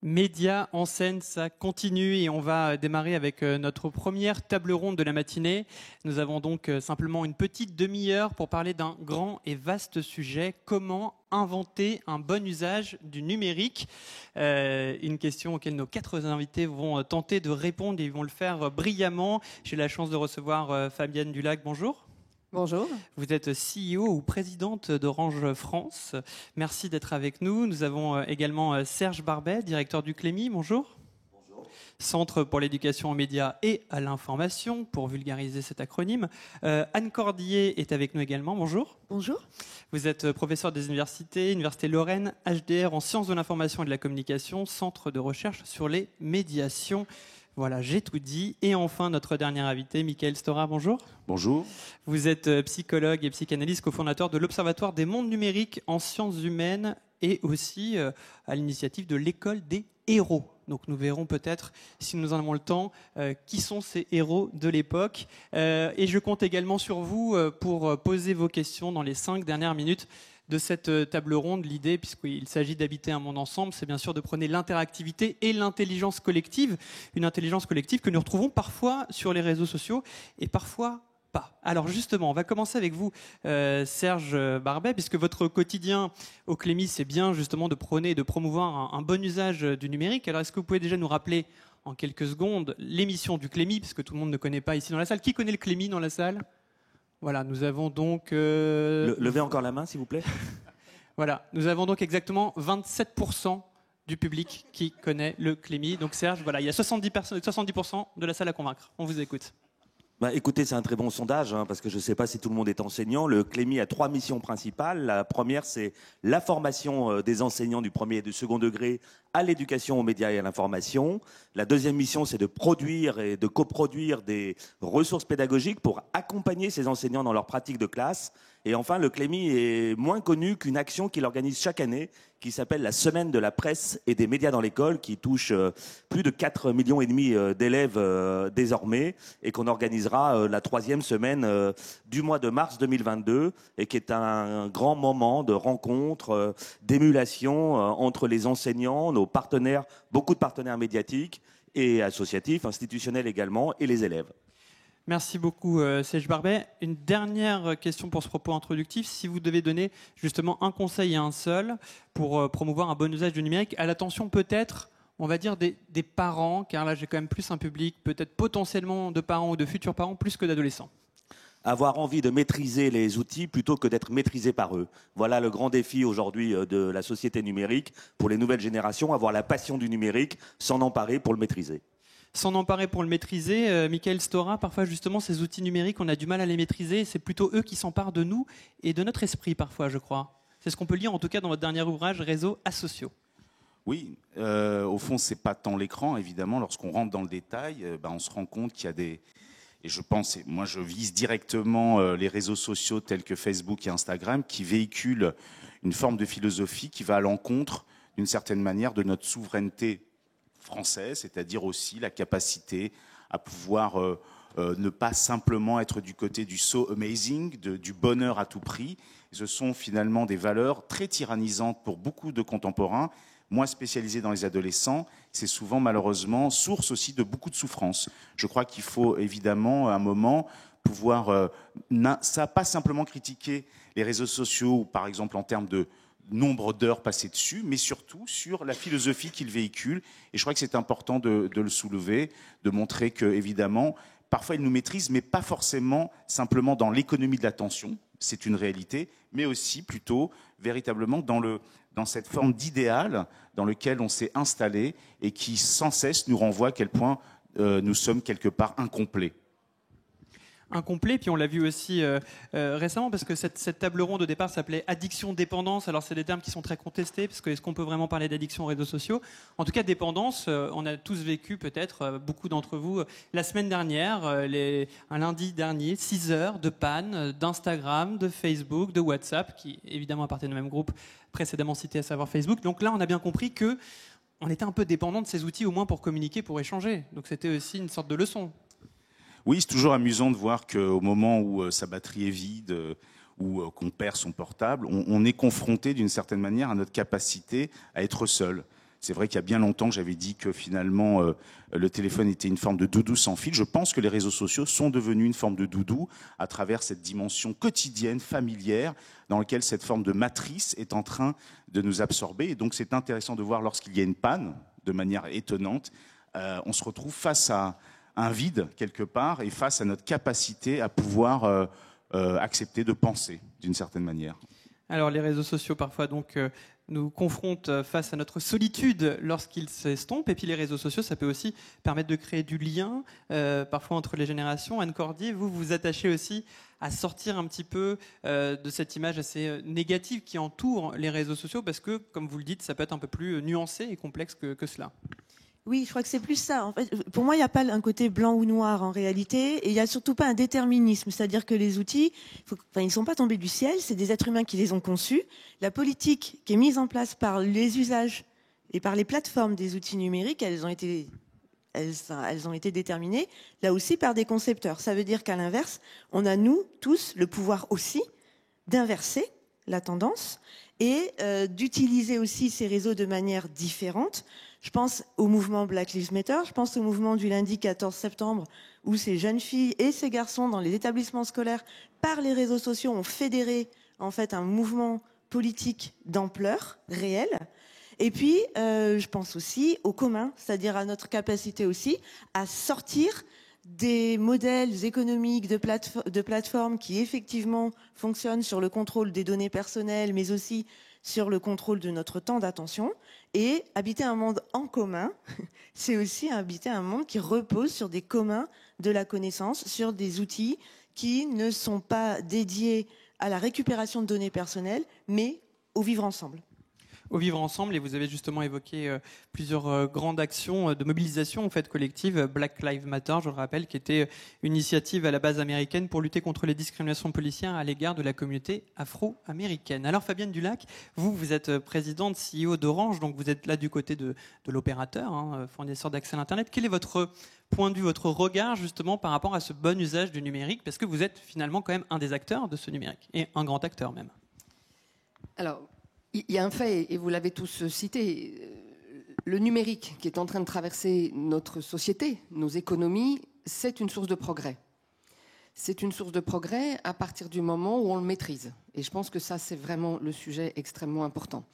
Média en scène, ça continue et on va démarrer avec notre première table ronde de la matinée. Nous avons donc simplement une petite demi-heure pour parler d'un grand et vaste sujet, comment inventer un bon usage du numérique. Une question auquel nos 4 invités vont tenter de répondre et ils vont le faire brillamment. J'ai la chance de recevoir Fabienne Dulac, bonjour. Bonjour. Vous êtes CEO ou présidente d'Orange France. Merci d'être avec nous. Nous avons également Serge Barbet, directeur du Clémy. Bonjour. Bonjour. Centre pour l'éducation aux médias et à l'information, pour vulgariser cet acronyme. Anne Cordier est avec nous également. Bonjour. Bonjour. Vous êtes professeur des universités, Université Lorraine, HDR en sciences de l'information et de la communication, centre de recherche sur les médiations. Voilà, j'ai tout dit. Et enfin, notre dernier invité, Michael Stora, bonjour. Bonjour. Vous êtes psychologue et psychanalyste, cofondateur de l'Observatoire des mondes numériques en sciences humaines et aussi à l'initiative de l'école des héros. Donc nous verrons peut-être, si nous en avons le temps, qui sont ces héros de l'époque. Et je compte également sur vous pour poser vos questions dans les 5 dernières minutes de cette table ronde. L'idée, puisqu'il s'agit d'habiter un monde ensemble, c'est bien sûr de prôner l'interactivité et l'intelligence collective. Une intelligence collective que nous retrouvons parfois sur les réseaux sociaux et parfois pas. Alors justement, on va commencer avec vous, Serge Barbet, puisque votre quotidien au Clémy, c'est bien justement de prôner et de promouvoir un bon usage du numérique. Alors est-ce que vous pouvez déjà nous rappeler en quelques secondes l'émission du Clémy, puisque tout le monde ne connaît pas ici dans la salle. Qui connaît le Clémy dans la salle ? Voilà, nous avons donc... Levez encore la main, s'il vous plaît. Voilà, nous avons donc exactement 27% du public qui connaît le Clémy. Donc Serge, voilà, il y a 70% de la salle à convaincre. On vous écoute. Écoutez, c'est un très bon sondage, parce que je ne sais pas si tout le monde est enseignant. Le Clémy a 3 missions principales. La première, c'est la formation des enseignants du premier et du second degré à l'éducation aux médias et à l'information. La deuxième mission, c'est de produire et de coproduire des ressources pédagogiques pour accompagner ces enseignants dans leur pratique de classe. Et enfin, le Clémy est moins connu qu'une action qu'il organise chaque année, qui s'appelle la Semaine de la presse et des médias dans l'école, qui touche plus de 4,5 millions d'élèves désormais, et qu'on organisera la 3e semaine du mois de mars 2022, et qui est un grand moment de rencontre, d'émulation entre les enseignants, nos partenaires, beaucoup de partenaires médiatiques et associatifs, institutionnels également, et les élèves. Merci beaucoup, Serge Barbet. Une dernière question pour ce propos introductif. Si vous devez donner justement un conseil à un seul pour promouvoir un bon usage du numérique, à l'attention peut-être, on va dire, des parents, car là j'ai quand même plus un public peut-être potentiellement de parents ou de futurs parents plus que d'adolescents. Avoir envie de maîtriser les outils plutôt que d'être maîtrisé par eux. Voilà le grand défi aujourd'hui de la société numérique pour les nouvelles générations, avoir la passion du numérique, s'en emparer pour le maîtriser. S'en emparer pour le maîtriser, Michael Stora, parfois justement ces outils numériques, on a du mal à les maîtriser, c'est plutôt eux qui s'emparent de nous et de notre esprit parfois, je crois. C'est ce qu'on peut lire en tout cas dans votre dernier ouvrage, Réseaux asociaux. Oui, au fond, c'est pas tant l'écran, évidemment. Lorsqu'on rentre dans le détail, on se rend compte qu'il y a des... Et je pense, et moi je vise directement les réseaux sociaux tels que Facebook et Instagram, qui véhiculent une forme de philosophie qui va à l'encontre, d'une certaine manière, de notre souveraineté française, c'est-à-dire aussi la capacité à pouvoir ne pas simplement être du côté du so amazing, du bonheur à tout prix. Ce sont finalement des valeurs très tyrannisantes pour beaucoup de contemporains. Moi, spécialisé dans les adolescents, c'est souvent malheureusement source aussi de beaucoup de souffrance. Je crois qu'il faut évidemment à un moment pouvoir, pas simplement critiquer les réseaux sociaux, par exemple en termes de nombre d'heures passées dessus, mais surtout sur la philosophie qu'ils véhiculent. Et je crois que c'est important de le soulever, de montrer que, évidemment, parfois ils nous maîtrisent, mais pas forcément simplement dans l'économie de l'attention, c'est une réalité, mais aussi plutôt véritablement dans cette forme d'idéal dans lequel on s'est installé et qui sans cesse nous renvoie à quel point nous sommes quelque part incomplets. Incomplet, puis on l'a vu aussi récemment, parce que cette table ronde au départ s'appelait addiction-dépendance. Alors c'est des termes qui sont très contestés, parce que est-ce qu'on peut vraiment parler d'addiction aux réseaux sociaux ? En tout cas, dépendance, on a tous vécu peut-être, beaucoup d'entre vous, la semaine dernière, un lundi dernier, 6 heures de panne d'Instagram, de Facebook, de WhatsApp, qui évidemment appartiennent au même groupe précédemment cité, à savoir Facebook. Donc là, on a bien compris que on était un peu dépendant de ces outils, au moins pour communiquer, pour échanger. Donc c'était aussi une sorte de leçon. Oui, c'est toujours amusant de voir qu'au moment où sa batterie est vide ou qu'on perd son portable, on est confronté d'une certaine manière à notre capacité à être seul. C'est vrai qu'il y a bien longtemps que j'avais dit que finalement le téléphone était une forme de doudou sans fil. Je pense que les réseaux sociaux sont devenus une forme de doudou à travers cette dimension quotidienne, familière, dans laquelle cette forme de matrice est en train de nous absorber. Et donc c'est intéressant de voir lorsqu'il y a une panne, de manière étonnante, on se retrouve face à un vide quelque part et face à notre capacité à pouvoir accepter de penser d'une certaine manière. Alors les réseaux sociaux parfois donc nous confrontent face à notre solitude lorsqu'ils s'estompent, et puis les réseaux sociaux ça peut aussi permettre de créer du lien parfois entre les générations. Anne Cordier, vous vous attachez aussi à sortir un petit peu de cette image assez négative qui entoure les réseaux sociaux, parce que comme vous le dites ça peut être un peu plus nuancé et complexe que cela. Oui, je crois que c'est plus ça. En fait, pour moi, il n'y a pas un côté blanc ou noir en réalité, et il n'y a surtout pas un déterminisme. C'est-à-dire que les outils, ils ne sont pas tombés du ciel, c'est des êtres humains qui les ont conçus. La politique qui est mise en place par les usages et par les plateformes des outils numériques, elles ont été déterminées, là aussi, par des concepteurs. Ça veut dire qu'à l'inverse, on a, nous, tous, le pouvoir aussi d'inverser la tendance et d'utiliser aussi ces réseaux de manière différente. Je pense au mouvement Black Lives Matter, je pense au mouvement du lundi 14 septembre, où ces jeunes filles et ces garçons dans les établissements scolaires, par les réseaux sociaux, ont fédéré en fait un mouvement politique d'ampleur réelle. Et puis, je pense aussi au commun, c'est-à-dire à notre capacité aussi à sortir des modèles économiques de plateformes qui effectivement fonctionnent sur le contrôle des données personnelles, mais aussi sur le contrôle de notre temps d'attention. Et habiter un monde en commun, c'est aussi habiter un monde qui repose sur des communs de la connaissance, sur des outils qui ne sont pas dédiés à la récupération de données personnelles, mais au vivre ensemble. Au vivre ensemble, et vous avez justement évoqué plusieurs grandes actions de mobilisation en fait collective. Black Lives Matter, je le rappelle, qui était une initiative à la base américaine pour lutter contre les discriminations policières à l'égard de la communauté afro-américaine. Alors Fabienne Dulac, vous êtes présidente CEO d'Orange, donc vous êtes là du côté de l'opérateur, fournisseur d'accès à l'Internet. Quel est votre point de vue, votre regard justement par rapport à ce bon usage du numérique, parce que vous êtes finalement quand même un des acteurs de ce numérique, et un grand acteur même. Alors, il y a un fait, et vous l'avez tous cité, le numérique qui est en train de traverser notre société, nos économies, c'est une source de progrès. C'est une source de progrès à partir du moment où on le maîtrise. Et je pense que ça, c'est vraiment le sujet extrêmement important.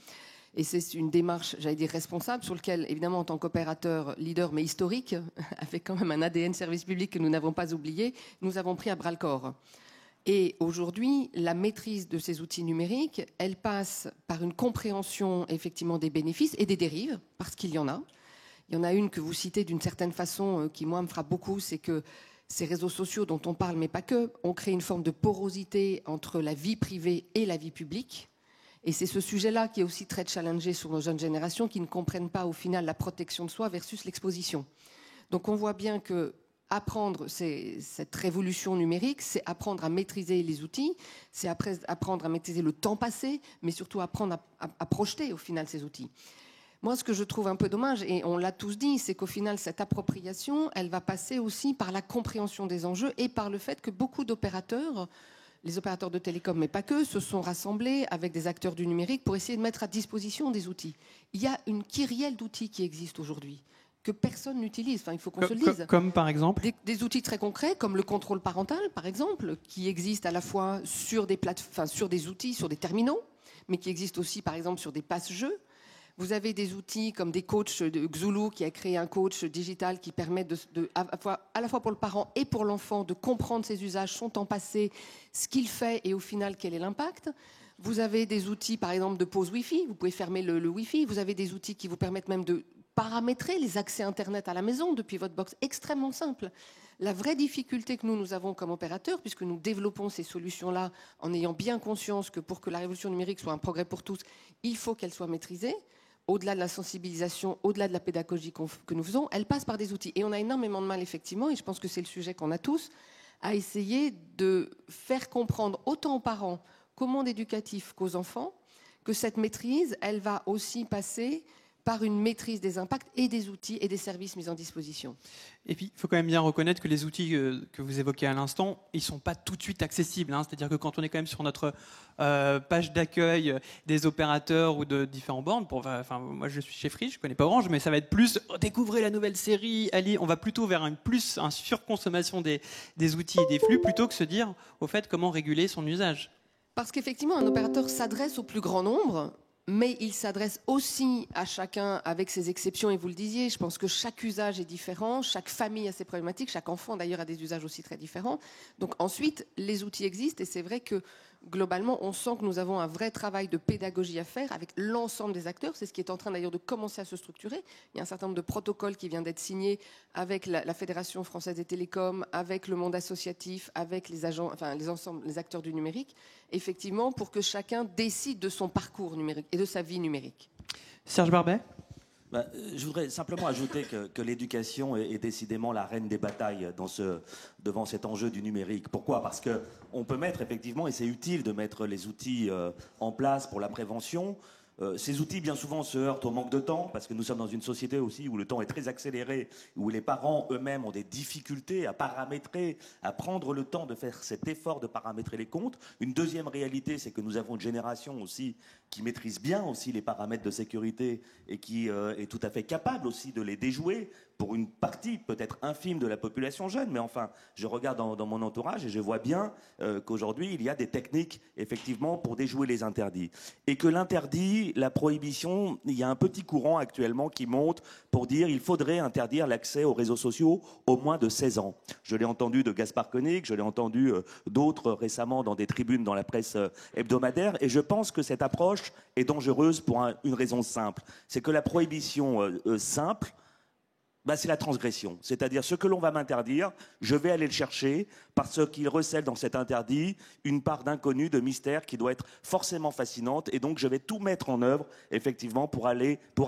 Et c'est une démarche, j'allais dire, responsable, sur laquelle, évidemment, en tant qu'opérateur leader, mais historique, avec quand même un ADN service public que nous n'avons pas oublié, nous avons pris à bras-le-corps. Et aujourd'hui, la maîtrise de ces outils numériques, elle passe par une compréhension effectivement des bénéfices et des dérives, parce qu'il y en a. Il y en a une que vous citez d'une certaine façon, qui moi me frappe beaucoup, c'est que ces réseaux sociaux dont on parle, mais pas que, ont créé une forme de porosité entre la vie privée et la vie publique. Et c'est ce sujet-là qui est aussi très challengé sur nos jeunes générations qui ne comprennent pas au final la protection de soi versus l'exposition. Donc on voit bien que apprendre cette révolution numérique, c'est apprendre à maîtriser les outils, c'est apprendre à maîtriser le temps passé, mais surtout apprendre à projeter au final ces outils. Moi, ce que je trouve un peu dommage, et on l'a tous dit, c'est qu'au final, cette appropriation, elle va passer aussi par la compréhension des enjeux et par le fait que beaucoup d'opérateurs, les opérateurs de télécom, mais pas que, se sont rassemblés avec des acteurs du numérique pour essayer de mettre à disposition des outils. Il y a une kyrielle d'outils qui existent aujourd'hui, que personne n'utilise. Enfin, il faut qu'on se le dise. Comme par exemple des outils très concrets, comme le contrôle parental, par exemple, qui existe à la fois sur des sur des outils, sur des terminaux, mais qui existe aussi, par exemple, sur des passe-jeux. Vous avez des outils comme des coachs de Xulu, qui a créé un coach digital qui permet à la fois pour le parent et pour l'enfant de comprendre ses usages, son temps passé, ce qu'il fait et au final quel est l'impact. Vous avez des outils, par exemple, de pause Wi-Fi. Vous pouvez fermer le Wi-Fi. Vous avez des outils qui vous permettent même de paramétrer les accès Internet à la maison depuis votre box. Extrêmement simple. La vraie difficulté que nous avons comme opérateurs, puisque nous développons ces solutions-là en ayant bien conscience que pour que la révolution numérique soit un progrès pour tous, il faut qu'elle soit maîtrisée. Au-delà de la sensibilisation, au-delà de la pédagogie que nous faisons, elle passe par des outils. Et on a énormément de mal, effectivement, et je pense que c'est le sujet qu'on a tous, à essayer de faire comprendre autant aux parents qu'au monde éducatif qu'aux enfants, que cette maîtrise, elle va aussi passer par une maîtrise des impacts et des outils et des services mis en disposition. Et puis, il faut quand même bien reconnaître que les outils que vous évoquez à l'instant, ils ne sont pas tout de suite accessibles. C'est-à-dire que quand on est quand même sur notre page d'accueil des opérateurs ou de différents bornes, moi je suis chez Free, je ne connais pas Orange, mais ça va être plus découvrez la nouvelle série, allez, on va plutôt vers une surconsommation des outils et des flux plutôt que se dire au fait comment réguler son usage. Parce qu'effectivement, un opérateur s'adresse au plus grand nombre, mais il s'adresse aussi à chacun avec ses exceptions, et vous le disiez, je pense que chaque usage est différent, chaque famille a ses problématiques, chaque enfant d'ailleurs a des usages aussi très différents. Donc ensuite, les outils existent, et c'est vrai que globalement, on sent que nous avons un vrai travail de pédagogie à faire avec l'ensemble des acteurs. C'est ce qui est en train d'ailleurs de commencer à se structurer. Il y a un certain nombre de protocoles qui viennent d'être signés avec la Fédération française des télécoms, avec le monde associatif, avec les agents, les acteurs du numérique, effectivement, pour que chacun décide de son parcours numérique et de sa vie numérique. Serge Barbet ? Je voudrais simplement ajouter que l'éducation est décidément la reine des batailles devant cet enjeu du numérique. Pourquoi ? Parce qu'on peut mettre effectivement, et c'est utile de mettre les outils en place pour la prévention. Ces outils, bien souvent, se heurtent au manque de temps, parce que nous sommes dans une société aussi où le temps est très accéléré, où les parents eux-mêmes ont des difficultés à paramétrer, à prendre le temps de faire cet effort de paramétrer les comptes. Une deuxième réalité, c'est que nous avons une génération aussi qui maîtrise bien aussi les paramètres de sécurité et qui est tout à fait capable aussi de les déjouer pour une partie peut-être infime de la population jeune. Mais enfin, je regarde dans mon entourage et je vois bien qu'aujourd'hui, il y a des techniques effectivement pour déjouer les interdits. Et que l'interdit, la prohibition, il y a un petit courant actuellement qui monte pour dire qu'il faudrait interdire l'accès aux réseaux sociaux au moins de 16 ans. Je l'ai entendu de Gaspard Koenig, je l'ai entendu d'autres récemment dans des tribunes dans la presse hebdomadaire, et je pense que cette approche est dangereuse pour une raison simple. C'est que la prohibition simple, c'est la transgression. C'est-à-dire ce que l'on va m'interdire, je vais aller le chercher parce qu'il recèle dans cet interdit une part d'inconnu, de mystère qui doit être forcément fascinante, et donc je vais tout mettre en œuvre effectivement pour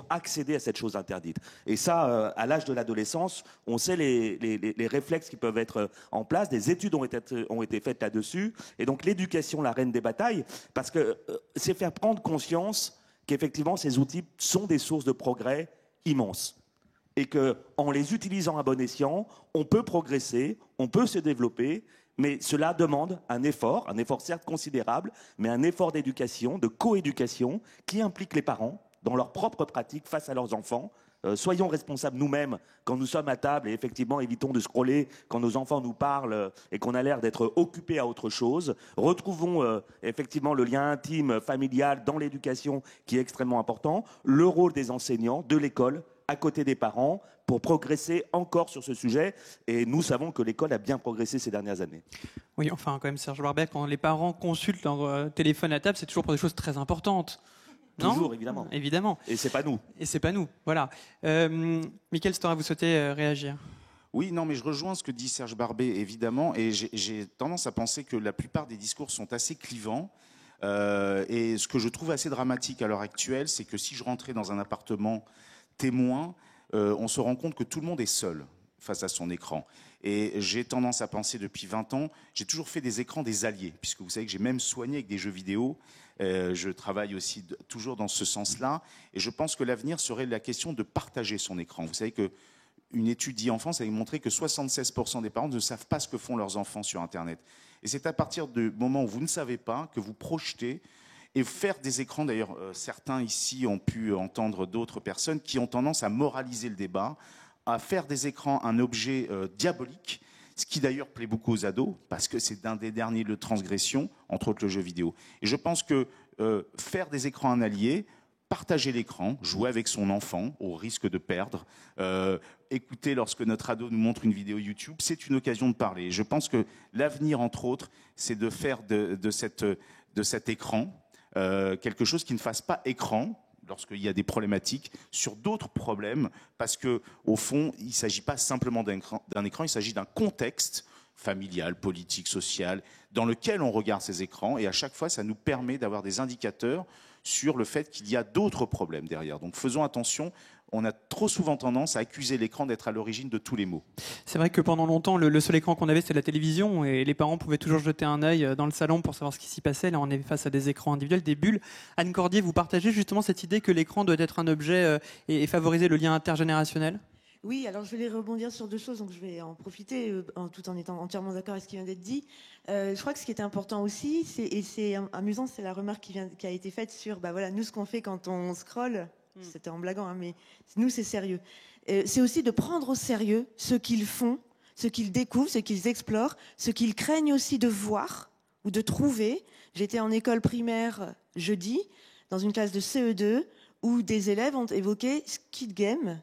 accéder à cette chose interdite. Et ça, à l'âge de l'adolescence, on sait les réflexes qui peuvent être en place, des études ont été faites là-dessus, et donc l'éducation, la reine des batailles, parce que c'est faire prendre conscience qu'effectivement ces outils sont des sources de progrès immenses. Et qu'en les utilisant à bon escient, on peut progresser, on peut se développer, mais cela demande un effort certes considérable, mais un effort d'éducation, de coéducation, qui implique les parents dans leurs propres pratiques face à leurs enfants. Soyons responsables nous-mêmes quand nous sommes à table et effectivement évitons de scroller quand nos enfants nous parlent et qu'on a l'air d'être occupés à autre chose. Retrouvons effectivement le lien intime, familial dans l'éducation qui est extrêmement important, le rôle des enseignants, de l'école, à côté des parents, pour progresser encore sur ce sujet. Et nous savons que l'école a bien progressé ces dernières années. Oui, enfin, quand même, Serge Barbet, quand les parents consultent leur téléphone à table, c'est toujours pour des choses très importantes. Non ? Toujours, évidemment. Évidemment. Et c'est pas nous. Et c'est pas nous, voilà. Michael Stora, vous souhaitez réagir ? Oui, non, mais je rejoins ce que dit Serge Barbet, évidemment, et j'ai tendance à penser que la plupart des discours sont assez clivants. Et ce que je trouve assez dramatique à l'heure actuelle, c'est que si je rentrais dans un appartement témoin, on se rend compte que tout le monde est seul face à son écran. Et j'ai tendance à penser depuis 20 ans, j'ai toujours fait des écrans des alliés, puisque vous savez que j'ai même soigné avec des jeux vidéo. Je travaille aussi toujours dans ce sens-là. Et je pense que l'avenir serait la question de partager son écran. Vous savez qu'une étude d'e-enfance avait montré que 76% des parents ne savent pas ce que font leurs enfants sur Internet. Et c'est à partir du moment où vous ne savez pas que vous projetez. Et faire des écrans, d'ailleurs, certains ici ont pu entendre d'autres personnes qui ont tendance à moraliser le débat, à faire des écrans un objet diabolique, ce qui d'ailleurs plaît beaucoup aux ados, parce que c'est un des derniers lieux de transgression, entre autres le jeu vidéo. Et je pense que faire des écrans un allié, partager l'écran, jouer avec son enfant au risque de perdre, écouter lorsque notre ado nous montre une vidéo YouTube, c'est une occasion de parler. Et je pense que l'avenir, entre autres, c'est de faire de cet écran quelque chose qui ne fasse pas écran lorsqu'il y a des problématiques sur d'autres problèmes, parce que au fond, il ne s'agit pas simplement d'un écran, il s'agit d'un contexte familial, politique, social, dans lequel on regarde ces écrans, et à chaque fois, ça nous permet d'avoir des indicateurs sur le fait qu'il y a d'autres problèmes derrière. Donc faisons attention. On a trop souvent tendance à accuser l'écran d'être à l'origine de tous les maux. C'est vrai que pendant longtemps, le seul écran qu'on avait, c'était la télévision, et les parents pouvaient toujours jeter un œil dans le salon pour savoir ce qui s'y passait. Là, on est face à des écrans individuels, des bulles. Anne Cordier, vous partagez justement cette idée que l'écran doit être un objet et favoriser le lien intergénérationnel ? Oui, alors je vais rebondir sur deux choses, donc je vais en profiter tout en étant entièrement d'accord avec ce qui vient d'être dit. Je crois que ce qui est important aussi, et c'est amusant, c'est la remarque qui a été faite sur, voilà, nous ce qu'on fait quand on scrolle. C'était en blaguant, hein, mais nous, c'est sérieux. C'est aussi de prendre au sérieux ce qu'ils font, ce qu'ils découvrent, ce qu'ils explorent, ce qu'ils craignent aussi de voir ou de trouver. J'étais en école primaire jeudi, dans une classe de CE2, où des élèves ont évoqué Squid Game,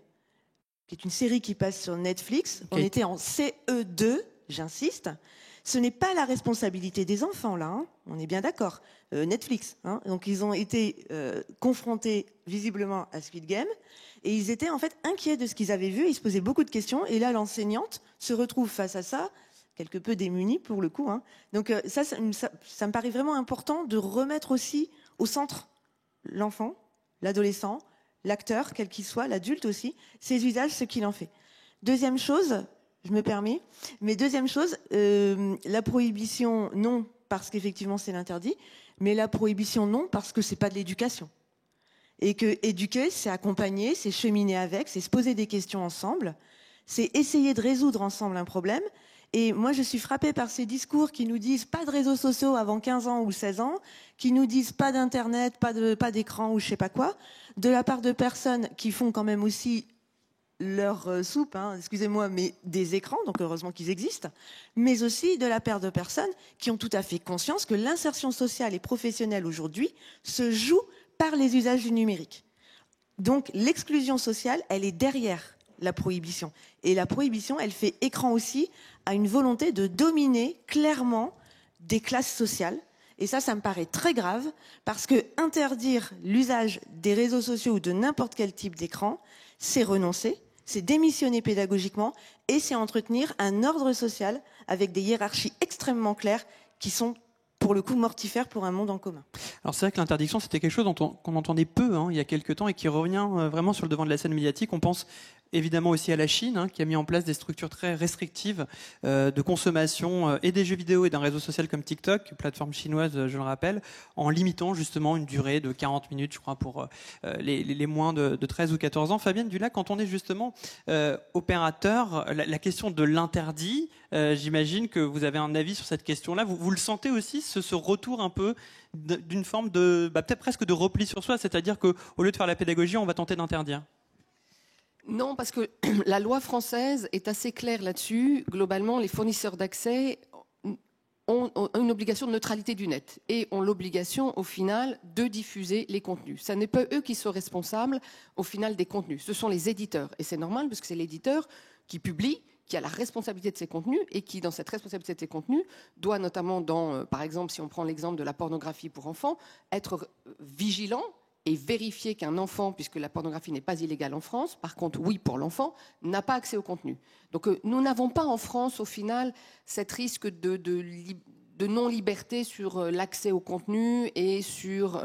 qui est une série qui passe sur Netflix. On était en CE2, j'insiste. Ce n'est pas la responsabilité des enfants, là, hein, on est bien d'accord. Netflix, hein, donc ils ont été confrontés visiblement à Squid Game, et ils étaient en fait inquiets de ce qu'ils avaient vu, ils se posaient beaucoup de questions, et là l'enseignante se retrouve face à ça, quelque peu démunie pour le coup. Hein. Donc ça me paraît vraiment important de remettre aussi au centre l'enfant, l'adolescent, l'acteur, quel qu'il soit, l'adulte aussi, ses usages, ce qu'il en fait. Deuxième chose, je me permets, mais deuxième chose, la prohibition, non, parce qu'effectivement c'est l'interdit, mais la prohibition, non, parce que c'est pas de l'éducation. Et que éduquer, c'est accompagner, c'est cheminer avec, c'est se poser des questions ensemble, c'est essayer de résoudre ensemble un problème. Et moi, je suis frappée par ces discours qui nous disent pas de réseaux sociaux avant 15 ans ou 16 ans, qui nous disent pas d'internet, pas d'écran ou je sais pas quoi, de la part de personnes qui font quand même aussi leur soupe, hein, excusez-moi, mais des écrans, donc heureusement qu'ils existent, mais aussi de la part de personnes qui ont tout à fait conscience que l'insertion sociale et professionnelle aujourd'hui se joue par les usages du numérique. Donc l'exclusion sociale, elle est derrière la prohibition. Et la prohibition, elle fait écran aussi à une volonté de dominer clairement des classes sociales. Et ça me paraît très grave, parce que interdire l'usage des réseaux sociaux ou de n'importe quel type d'écran, c'est renoncer, c'est démissionner pédagogiquement, et c'est entretenir un ordre social avec des hiérarchies extrêmement claires qui sont, pour le coup, mortifères pour un monde en commun. Alors c'est vrai que l'interdiction, c'était quelque chose qu'on entendait peu il y a quelques temps et qui revient vraiment sur le devant de la scène médiatique. On pense évidemment aussi à la Chine, qui a mis en place des structures très restrictives de consommation et des jeux vidéo et d'un réseau social comme TikTok, plateforme chinoise, je le rappelle, en limitant justement une durée de 40 minutes, je crois, pour les moins de 13 ou 14 ans. Fabienne Dulac, quand on est justement opérateur, la question de l'interdit, j'imagine que vous avez un avis sur cette question-là. Vous le sentez aussi, ce retour un peu d'une forme de, peut-être presque de repli sur soi, c'est-à-dire qu'au lieu de faire la pédagogie, on va tenter d'interdire? Non, parce que la loi française est assez claire là-dessus. Globalement, les fournisseurs d'accès ont une obligation de neutralité du net et ont l'obligation, au final, de diffuser les contenus. Ce n'est pas eux qui sont responsables, au final, des contenus. Ce sont les éditeurs. Et c'est normal, parce que c'est l'éditeur qui publie, qui a la responsabilité de ces contenus et qui, dans cette responsabilité de ces contenus, doit notamment par exemple, si on prend l'exemple de la pornographie pour enfants, être vigilant et vérifier qu'un enfant, puisque la pornographie n'est pas illégale en France, par contre, oui, pour l'enfant, n'a pas accès au contenu. Donc, nous n'avons pas en France, au final, cet risque de non-liberté sur l'accès au contenu et sur,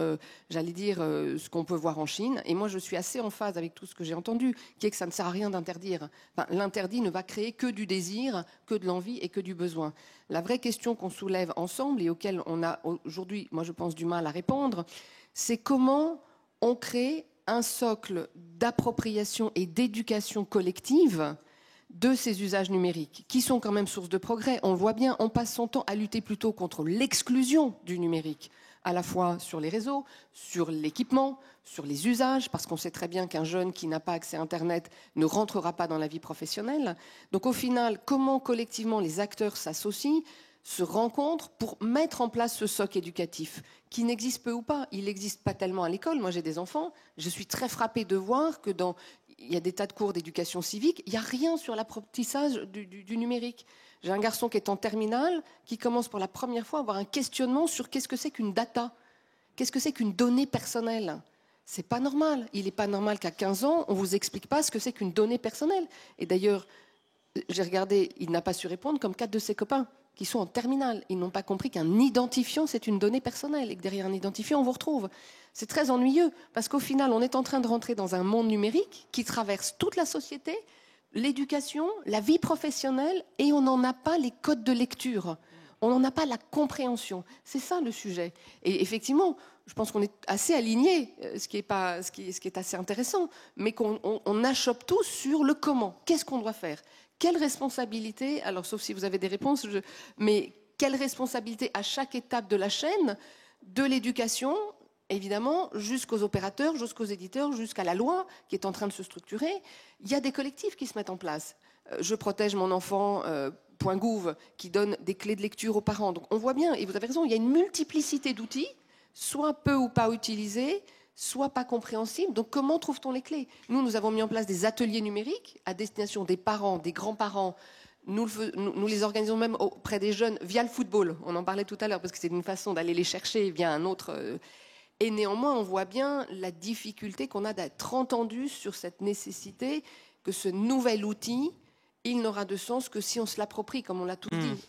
j'allais dire, ce qu'on peut voir en Chine. Et moi, je suis assez en phase avec tout ce que j'ai entendu, qui est que ça ne sert à rien d'interdire. Enfin, l'interdit ne va créer que du désir, que de l'envie et que du besoin. La vraie question qu'on soulève ensemble et auquel on a aujourd'hui, moi, je pense, du mal à répondre, c'est comment on crée un socle d'appropriation et d'éducation collective de ces usages numériques, qui sont quand même source de progrès. On le voit bien, on passe son temps à lutter plutôt contre l'exclusion du numérique, à la fois sur les réseaux, sur l'équipement, sur les usages, parce qu'on sait très bien qu'un jeune qui n'a pas accès à Internet ne rentrera pas dans la vie professionnelle. Donc au final, comment collectivement les acteurs s'associent, se rencontrent pour mettre en place ce socle éducatif, qui n'existe peu ou pas. Il n'existe pas tellement à l'école. Moi, j'ai des enfants. Je suis très frappée de voir que il y a des tas de cours d'éducation civique, il n'y a rien sur l'apprentissage du numérique. J'ai un garçon qui est en terminale, qui commence pour la première fois à avoir un questionnement sur qu'est-ce que c'est qu'une data, qu'est-ce que c'est qu'une donnée personnelle. C'est pas normal. Il n'est pas normal qu'à 15 ans, on ne vous explique pas ce que c'est qu'une donnée personnelle. Et d'ailleurs, j'ai regardé, il n'a pas su répondre, comme 4 de ses copains qui sont en terminale. Ils n'ont pas compris qu'un identifiant, c'est une donnée personnelle et que derrière un identifiant, on vous retrouve. C'est très ennuyeux parce qu'au final, on est en train de rentrer dans un monde numérique qui traverse toute la société, l'éducation, la vie professionnelle, et on n'en a pas les codes de lecture. On n'en a pas la compréhension. C'est ça le sujet. Et effectivement, je pense qu'on est assez alignés, ce qui est assez intéressant, mais qu'on achoppe tous sur le comment. Qu'est-ce qu'on doit faire? Quelle responsabilité, alors sauf si vous avez des réponses, mais quelle responsabilité à chaque étape de la chaîne, de l'éducation, évidemment, jusqu'aux opérateurs, jusqu'aux éditeurs, jusqu'à la loi qui est en train de se structurer. Il y a des collectifs qui se mettent en place. Je protège mon enfant, .gouv, qui donne des clés de lecture aux parents. Donc on voit bien, et vous avez raison, il y a une multiplicité d'outils, soit peu ou pas utilisés, soit pas compréhensibles. Donc comment trouve-t-on les clés? Nous avons mis en place des ateliers numériques à destination des parents, des grands-parents. Nous les organisons même auprès des jeunes via le football. On en parlait tout à l'heure, parce que c'est une façon d'aller les chercher via un autre... Et néanmoins, on voit bien la difficulté qu'on a d'être entendu sur cette nécessité que ce nouvel outil, il n'aura de sens que si on se l'approprie, comme on l'a tout dit.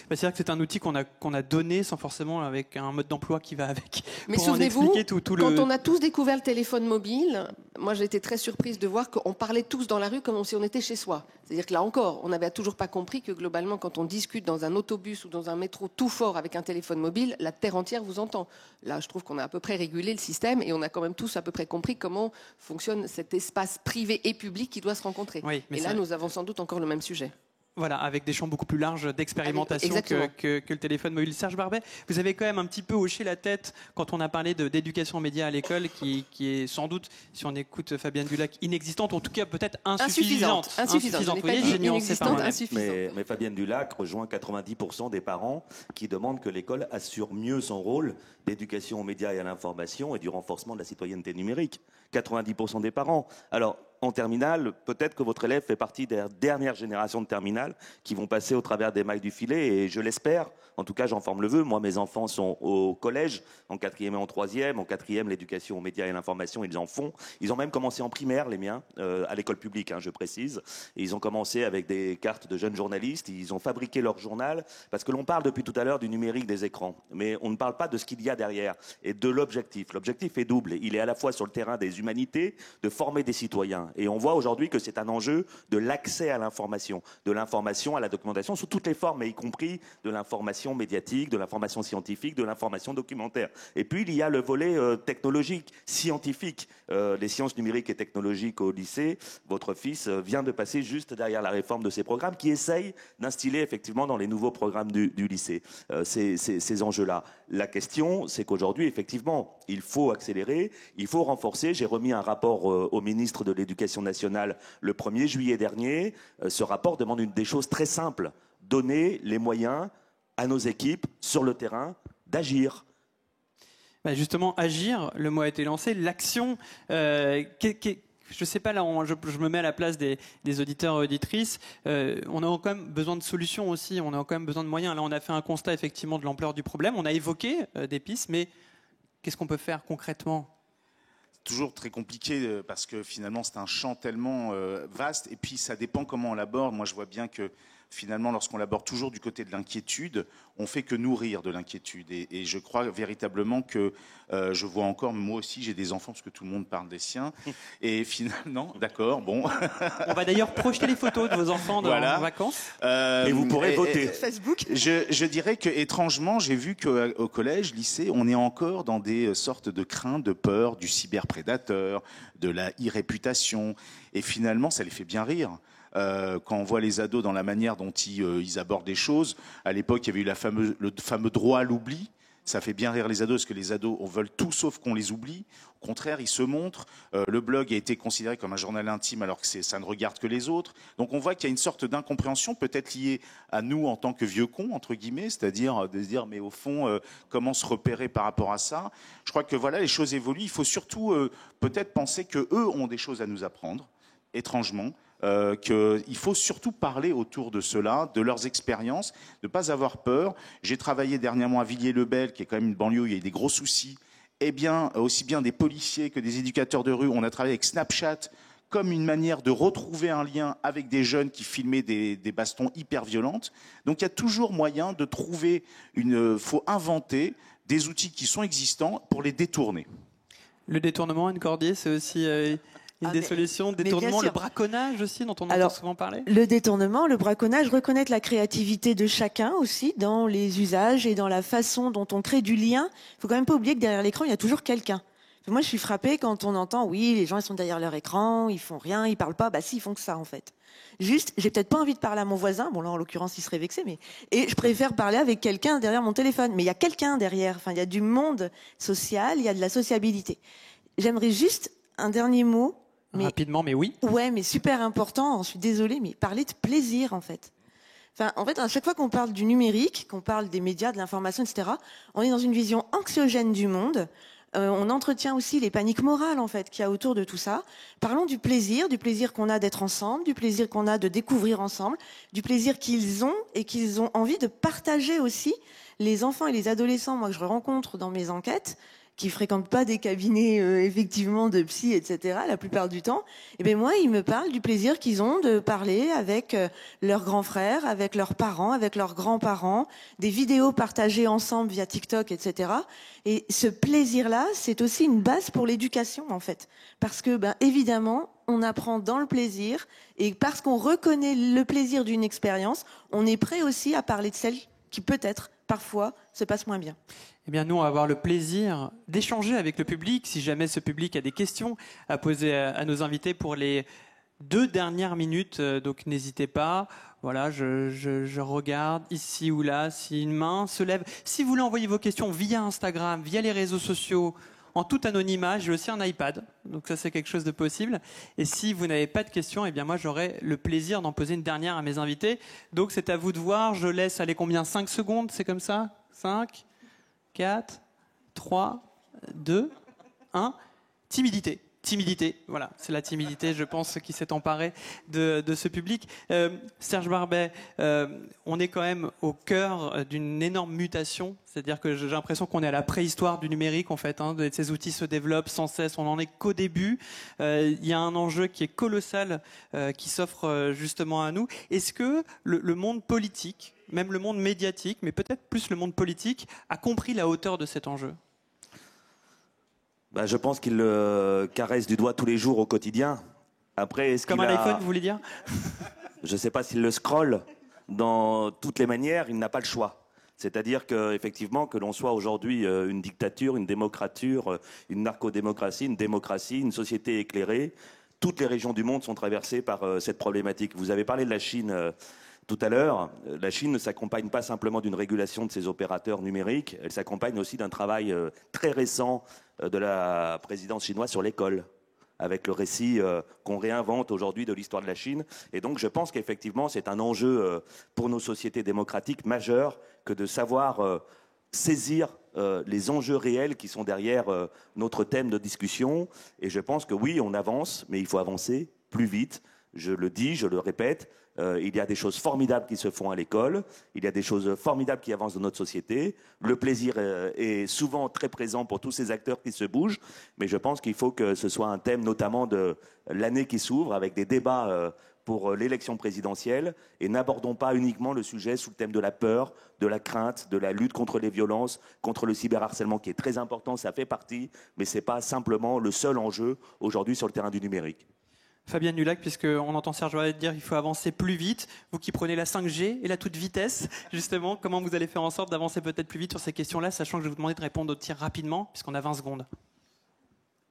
C'est-à-dire que c'est un outil qu'on a donné sans forcément avec un mode d'emploi qui va avec. Mais souvenez-vous, quand on a tous découvert le téléphone mobile, moi j'ai été très surprise de voir qu'on parlait tous dans la rue comme si on était chez soi. C'est-à-dire que là encore, on n'avait toujours pas compris que globalement, quand on discute dans un autobus ou dans un métro tout fort avec un téléphone mobile, la terre entière vous entend. Là, je trouve qu'on a à peu près régulé le système et on a quand même tous à peu près compris comment fonctionne cet espace privé et public qui doit se rencontrer. Oui, et là, nous avons sans doute encore le même sujet. Voilà, avec des champs beaucoup plus larges d'expérimentation que le téléphone mobile. Serge Barbet, vous avez quand même un petit peu hoché la tête quand on a parlé d'éducation aux médias à l'école, qui est sans doute, si on écoute Fabienne Dulac, inexistante, en tout cas peut-être insuffisante. Insuffisante. Mais Fabienne Dulac rejoint 90% des parents qui demandent que l'école assure mieux son rôle d'éducation aux médias et à l'information et du renforcement de la citoyenneté numérique. 90% des parents. Alors, en terminale, peut-être que votre élève fait partie des dernières générations de terminale qui vont passer au travers des mailles du filet, et je l'espère. En tout cas, j'en forme le vœu. Moi, mes enfants sont au collège, en 4e et en 3e. En 4e, l'éducation aux médias et à l'information, ils en font. Ils ont même commencé en primaire, les miens, à l'école publique, hein, je précise. Et ils ont commencé avec des cartes de jeunes journalistes. Ils ont fabriqué leur journal, parce que l'on parle depuis tout à l'heure du numérique des écrans. Mais on ne parle pas de ce qu'il y a derrière et de l'objectif. L'objectif est double. Il est à la fois sur le terrain des humanités, de former des citoyens. Et on voit aujourd'hui que c'est un enjeu de l'accès à l'information, de l'information à la documentation sous toutes les formes, y compris de l'information médiatique, de l'information scientifique, de l'information documentaire. Et puis il y a le volet technologique, scientifique, les sciences numériques et technologiques au lycée. Votre fils vient de passer juste derrière la réforme de ces programmes qui essayent d'instiller effectivement dans les nouveaux programmes du lycée ces enjeux-là. La question, c'est qu'aujourd'hui, effectivement, il faut accélérer, il faut renforcer. J'ai remis un rapport au ministre de l'Éducation nationale le 1er juillet dernier. Ce rapport demande des choses très simples. Donner les moyens à nos équipes sur le terrain d'agir. Justement, agir, le mot a été lancé. L'action, je ne sais pas, là, je me mets à la place des auditeurs et auditrices. On a quand même besoin de solutions aussi, on a quand même besoin de moyens. Là, on a fait un constat effectivement de l'ampleur du problème. On a évoqué des pistes, mais qu'est-ce qu'on peut faire concrètement ? Toujours très compliqué parce que finalement c'est un champ tellement vaste et puis ça dépend comment on l'aborde. Moi je vois bien que finalement lorsqu'on l'aborde toujours du côté de l'inquiétude, on fait que nourrir de l'inquiétude et je crois véritablement que je vois encore, moi aussi j'ai des enfants parce que tout le monde parle des siens et finalement, d'accord, bon. On va d'ailleurs projeter les photos de vos enfants en vacances et vous pourrez voter. Facebook. Je dirais que étrangement j'ai vu qu'au collège, lycée, on est encore dans des sortes de craintes, de peur, du cyberprédateur, de la e-réputation et finalement ça les fait bien rire. Quand on voit les ados dans la manière dont ils abordent des choses, à l'époque il y avait eu le fameux droit à l'oubli. Ça fait bien rire les ados parce que les ados veulent tout sauf qu'on les oublie. Au contraire, ils se montrent. Le blog a été considéré comme un journal intime alors que ça ne regarde que les autres. Donc on voit qu'il y a une sorte d'incompréhension peut-être liée à nous en tant que vieux cons, entre guillemets, c'est-à-dire de se dire mais au fond, comment se repérer par rapport à ça ? Je crois que voilà, les choses évoluent. Il faut surtout peut-être penser qu'eux ont des choses à nous apprendre, étrangement. Qu'il faut surtout parler autour de cela, de leurs expériences, de ne pas avoir peur. J'ai travaillé dernièrement à Villiers-le-Bel, qui est quand même une banlieue où il y a des gros soucis. Eh bien, aussi bien des policiers que des éducateurs de rue, on a travaillé avec Snapchat comme une manière de retrouver un lien avec des jeunes qui filmaient des bastons hyper violentes. Donc il y a toujours moyen de trouver faut inventer des outils qui sont existants pour les détourner. Le détournement, Anne Cordier, c'est aussi une des solutions. Détournement, le braconnage aussi, dont on entend souvent parler. Le détournement, le braconnage, reconnaître la créativité de chacun aussi dans les usages et dans la façon dont on crée du lien. Il faut quand même pas oublier que derrière l'écran, il y a toujours quelqu'un. Moi, je suis frappée quand on entend, oui, les gens, ils sont derrière leur écran, ils font rien, ils parlent pas. Bah si, ils font que ça, en fait. Juste, j'ai peut-être pas envie de parler à mon voisin. Bon, là, en l'occurrence, il serait vexé, mais, et je préfère parler avec quelqu'un derrière mon téléphone. Mais il y a quelqu'un derrière. Enfin, il y a du monde social, il y a de la sociabilité. J'aimerais juste un dernier mot. Mais, rapidement, mais oui. Ouais, mais super important. Je suis désolée, mais parler de plaisir, en fait. Enfin, en fait, à chaque fois qu'on parle du numérique, qu'on parle des médias, de l'information, etc., on est dans une vision anxiogène du monde. On entretient aussi les paniques morales, en fait, qu'il y a autour de tout ça. Parlons du plaisir qu'on a d'être ensemble, du plaisir qu'on a de découvrir ensemble, du plaisir qu'ils ont et qu'ils ont envie de partager aussi. Les enfants et les adolescents, moi, que je rencontre dans mes enquêtes, qui fréquentent pas des cabinets effectivement de psy, etc. la plupart du temps, et ben moi ils me parlent du plaisir qu'ils ont de parler avec leurs grands frères, avec leurs parents, avec leurs grands-parents, des vidéos partagées ensemble via TikTok, etc. Et ce plaisir-là, c'est aussi une base pour l'éducation en fait, parce que ben évidemment on apprend dans le plaisir, et parce qu'on reconnaît le plaisir d'une expérience, on est prêt aussi à parler de celle qui peut-être parfois se passe moins bien. Eh bien, nous, on va avoir le plaisir d'échanger avec le public, si jamais ce public a des questions à poser à nos invités pour les 2 dernières minutes. Donc, n'hésitez pas. Voilà, je regarde ici ou là si une main se lève. Si vous voulez envoyer vos questions via Instagram, via les réseaux sociaux, en tout anonymat, j'ai aussi un iPad. Donc, ça, c'est quelque chose de possible. Et si vous n'avez pas de questions, eh bien, moi, j'aurai le plaisir d'en poser une dernière à mes invités. Donc, c'est à vous de voir. Je laisse aller combien? 5 secondes, c'est comme ça? 5 4, 3, 2, 1. Timidité. Timidité, voilà, c'est la timidité, je pense, qui s'est emparée de ce public. Serge Barbet, on est quand même au cœur d'une énorme mutation, c'est-à-dire que j'ai l'impression qu'on est à la préhistoire du numérique, en fait. Ces outils se développent sans cesse, on n'en est qu'au début. Il y a un enjeu qui est colossal, qui s'offre justement à nous. Est-ce que le monde politique, même le monde médiatique, mais peut-être plus le monde politique, a compris la hauteur de cet enjeu? Je pense qu'il le caresse du doigt tous les jours au quotidien. Après, est-ce comme un iPhone, vous voulez dire? Je ne sais pas s'il le scrolle dans toutes les manières, il n'a pas le choix. C'est-à-dire qu'effectivement, que l'on soit aujourd'hui une dictature, une démocrature, une narco-démocratie, une démocratie, une société éclairée, toutes les régions du monde sont traversées par cette problématique. Vous avez parlé de la Chine tout à l'heure. La Chine ne s'accompagne pas simplement d'une régulation de ses opérateurs numériques, elle s'accompagne aussi d'un travail très récent de la présidence chinoise sur l'école, avec le récit qu'on réinvente aujourd'hui de l'histoire de la Chine. Et donc je pense qu'effectivement c'est un enjeu pour nos sociétés démocratiques majeur que de savoir saisir les enjeux réels qui sont derrière notre thème de discussion. Et je pense que oui, on avance, mais il faut avancer plus vite. Je le dis, je le répète, il y a des choses formidables qui se font à l'école, il y a des choses formidables qui avancent dans notre société. Le plaisir est souvent très présent pour tous ces acteurs qui se bougent, mais je pense qu'il faut que ce soit un thème notamment de l'année qui s'ouvre, avec des débats pour l'élection présidentielle, et n'abordons pas uniquement le sujet sous le thème de la peur, de la crainte, de la lutte contre les violences, contre le cyberharcèlement qui est très important, ça fait partie, mais ce n'est pas simplement le seul enjeu aujourd'hui sur le terrain du numérique. Fabienne Nulac, puisqu'on entend Serge Barbet dire qu'il faut avancer plus vite, vous qui prenez la 5G et la toute vitesse, justement, comment vous allez faire en sorte d'avancer peut-être plus vite sur ces questions-là, sachant que je vais vous demander de répondre au tir rapidement, puisqu'on a 20 secondes.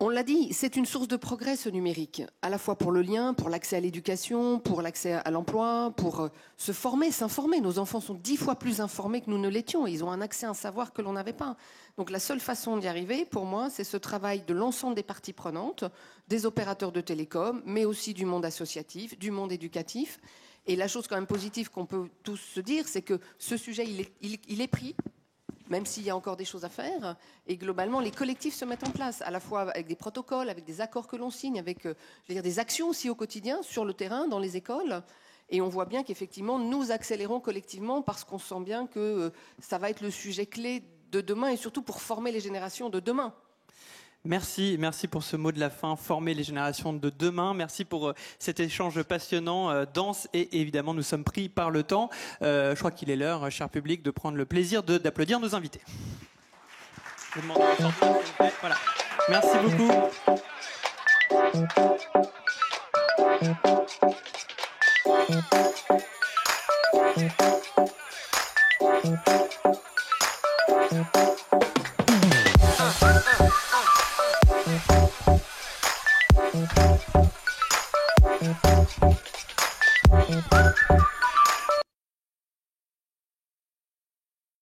On l'a dit, c'est une source de progrès ce numérique, à la fois pour le lien, pour l'accès à l'éducation, pour l'accès à l'emploi, pour se former, s'informer. Nos enfants sont 10 fois plus informés que nous ne l'étions. Ils ont un accès à un savoir que l'on n'avait pas. Donc la seule façon d'y arriver, pour moi, c'est ce travail de l'ensemble des parties prenantes, des opérateurs de télécom, mais aussi du monde associatif, du monde éducatif. Et la chose quand même positive qu'on peut tous se dire, c'est que ce sujet, il est pris, même s'il y a encore des choses à faire. Et globalement, les collectifs se mettent en place, à la fois avec des protocoles, avec des accords que l'on signe, avec des actions aussi au quotidien, sur le terrain, dans les écoles. Et on voit bien qu'effectivement, nous accélérons collectivement parce qu'on sent bien que ça va être le sujet clé de demain et surtout pour former les générations de demain. Merci pour ce mot de la fin, former les générations de demain. Merci pour cet échange passionnant, dense et évidemment nous sommes pris par le temps. Je crois qu'il est l'heure, cher public, de prendre le plaisir d'applaudir nos invités. Je vous demande de sortir, s'il vous plaît. Voilà. Merci beaucoup.